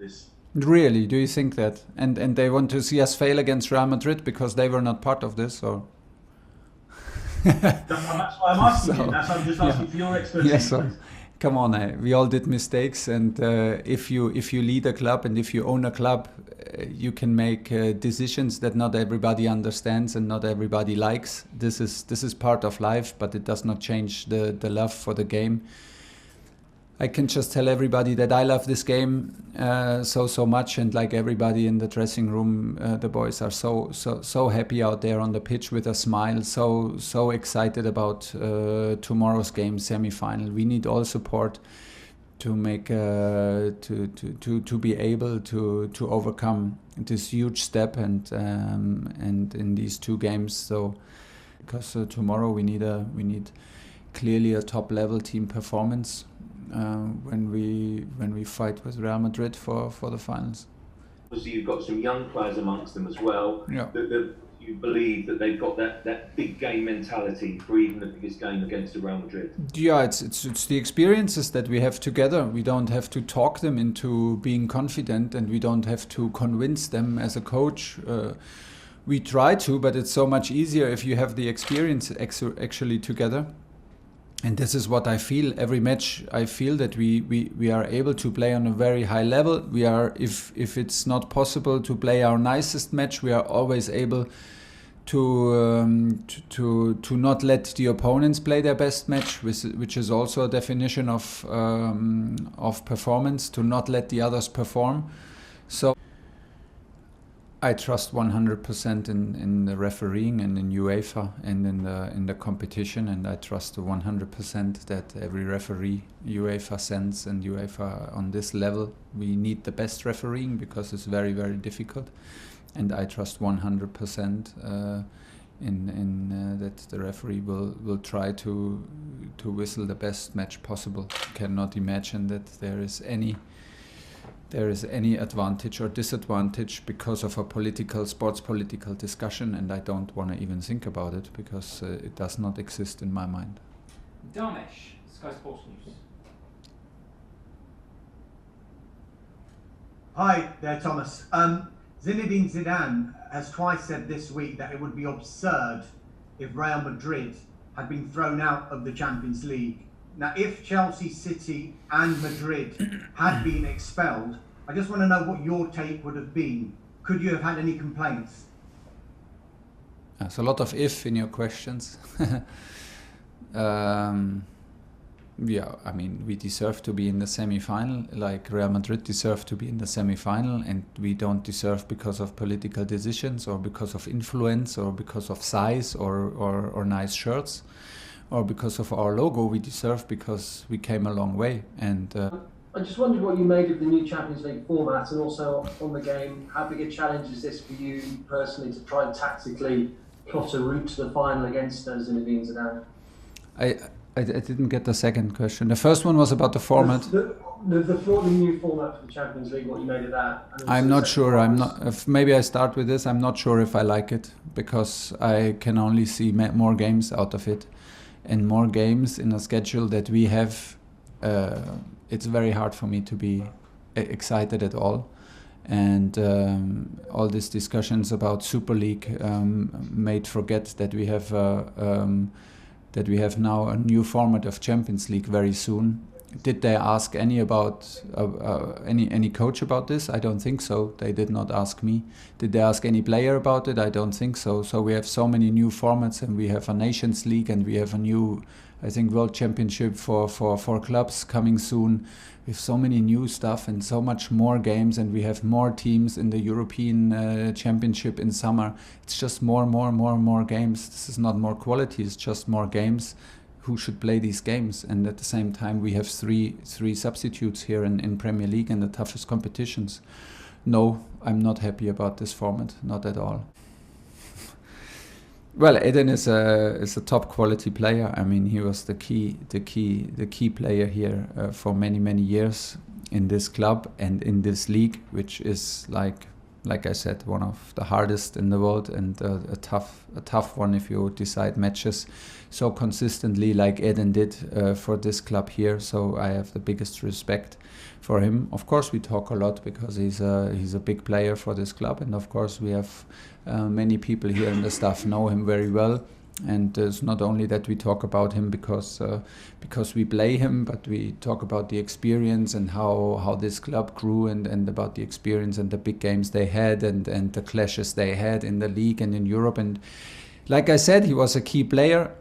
this. Really? Do you think that? And they want to see us fail against Real Madrid because they were not part of this, or? That's why I'm asking you. That's why I'm just asking for your expertise. Yes, so, come on, we all did mistakes, and if you lead a club and if you own a club, you can make decisions that not everybody understands and not everybody likes. This is part of life, but it does not change the love for the game. I can just tell everybody that I love this game so much, and like everybody in the dressing room, the boys are so happy out there on the pitch with a smile, so excited about tomorrow's game, semi-final. We need all support to make to be able to overcome this huge step and in these two games. So because tomorrow we need clearly a top level team performance. When we fight with Real Madrid for the finals. Obviously, you've got some young players amongst them as well. Yeah. That you believe that they've got that big game mentality for even the biggest game against Real Madrid. Yeah, it's the experiences that we have together. We don't have to talk them into being confident, and we don't have to convince them as a coach. We try to, but it's so much easier if you have the experience actually together. And this is what I feel every match. I feel that we are able to play on a very high level. We are, if it's not possible to play our nicest match, we are always able to not let the opponents play their best match, which is also a definition of performance. To not let the others perform. So I trust 100% in the refereeing and in UEFA and in the competition, and I trust 100% that every referee UEFA sends and UEFA on this level. We need the best refereeing because it's very, very difficult, and I trust 100% in that the referee will try to whistle the best match possible. I cannot imagine that there is any advantage or disadvantage because of a sports political discussion, and I don't want to even think about it because it does not exist in my mind. Damesh, Sky Sports News. Hi there, Thomas. Zinedine Zidane has twice said this week that it would be absurd if Real Madrid had been thrown out of the Champions League. Now, if Chelsea, City and Madrid had been expelled, I just want to know what your take would have been. Could you have had any complaints? There's a lot of if in your questions. Yeah, I mean, we deserve to be in the semi-final, like Real Madrid deserve to be in the semi-final, and we don't deserve because of political decisions or because of influence or because of size or nice shirts. Or because of our logo. We deserve because we came a long way. And I just wondered what you made of the new Champions League format, and also on the game, how big a challenge is this for you personally to try and tactically plot a route to the final against Zinedine Zidane? I didn't get the second question. The first one was about the format. The new format for the Champions League, what you made of that? I'm not sure. Maybe I start with this. I'm not sure if I like it because I can only see more games out of it. And more games in a schedule that we have, it's very hard for me to be excited at all. And all these discussions about Super League made forget that we have now a new format of Champions League very soon. Did they ask any coach about this? I don't think so. They did not ask me. Did they ask any player about it? I don't think so. So we have so many new formats, and we have a Nations League, and we have a new, I think, World Championship for clubs coming soon. We have so many new stuff and so much more games, and we have more teams in the European Championship in summer. It's just more games. This is not more quality. It's just more games. Who should play these games? And at the same time, we have three substitutes here in Premier League in the toughest competitions. No, I'm not happy about this format, not at all. Well, Eden is a top quality player. I mean, he was the key player here for many years in this club and in this league, which is like like I said, one of the hardest in the world, and a tough one if you decide matches so consistently like Eden did for this club here. So I have the biggest respect for him. Of course, we talk a lot because he's a big player for this club, and of course we have many people here in the staff know him very well. And it's not only that we talk about him because we play him, but we talk about the experience and how this club grew, and about the experience and the big games they had, and the clashes they had in the league and in Europe. And like I said, he was a key player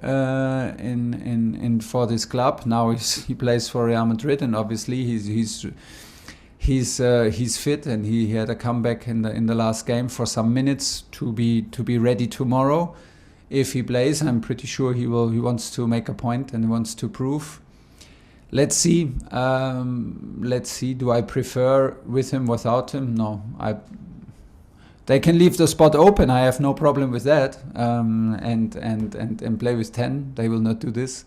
in for this club. Now he plays for Real Madrid, and obviously he's fit, and he had a comeback in the last game for some minutes to be ready tomorrow. If he plays, I'm pretty sure he wants to make a point and wants to prove. Let's see. Do I prefer with him, without him? No. They can leave the spot open. I have no problem with that. And play with 10. They will not do this.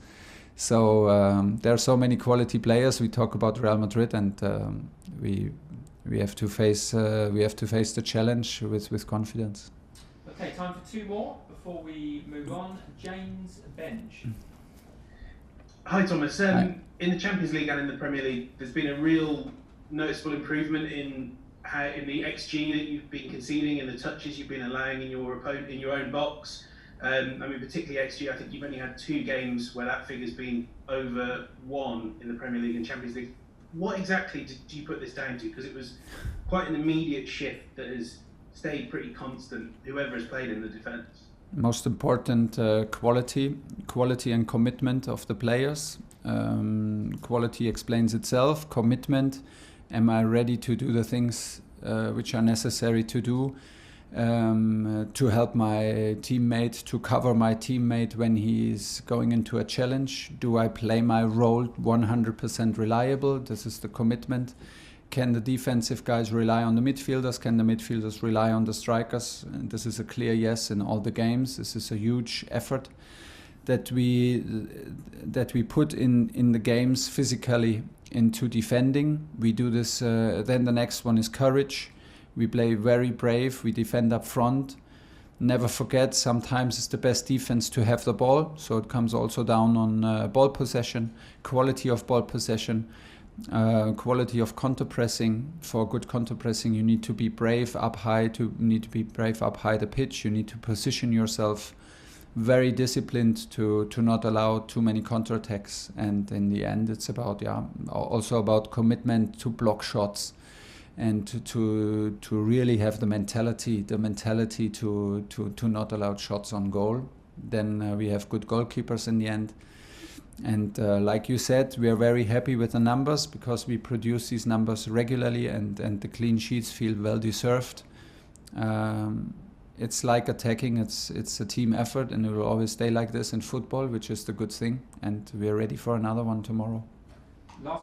So there are so many quality players. We talk about Real Madrid, and we have to face the challenge with confidence. Okay, time for two more before we move on. James Bench. Hi Thomas. Hi. In the Champions League and in the Premier League, there's been a real noticeable improvement in the XG that you've been conceding and the touches you've been allowing in your own box. I mean, particularly XG. I think you've only had 2 games where that figure's been over 1 in the Premier League and Champions League. What exactly do you put this down to? Because it was quite an immediate shift that has stayed pretty constant, whoever has played in the defence. Most important, quality and commitment of the players. Quality explains itself. Commitment, am I ready to do the things which are necessary to do, to help my teammate, to cover my teammate when he's going into a challenge? Do I play my role 100% reliable? This is the commitment. Can the defensive guys rely on the midfielders? Can the midfielders rely on the strikers? And this is a clear yes in all the games. This is a huge effort that we put in the games physically into defending. We do this. Then the next one is courage. We play very brave. We defend up front. Never forget, sometimes it's the best defense to have the ball. So it comes also down on ball possession, quality of ball possession. Quality of counter pressing. For good counter pressing, you need to be brave up high. The pitch. You need to position yourself very disciplined to not allow too many counterattacks. And in the end, it's also about commitment to block shots, and to really have the mentality to not allow shots on goal. Then we have good goalkeepers in the end. And like you said, we are very happy with the numbers because we produce these numbers regularly, and the clean sheets feel well deserved. It's like attacking, it's a team effort, and it will always stay like this in football, which is the good thing. And we are ready for another one tomorrow. Last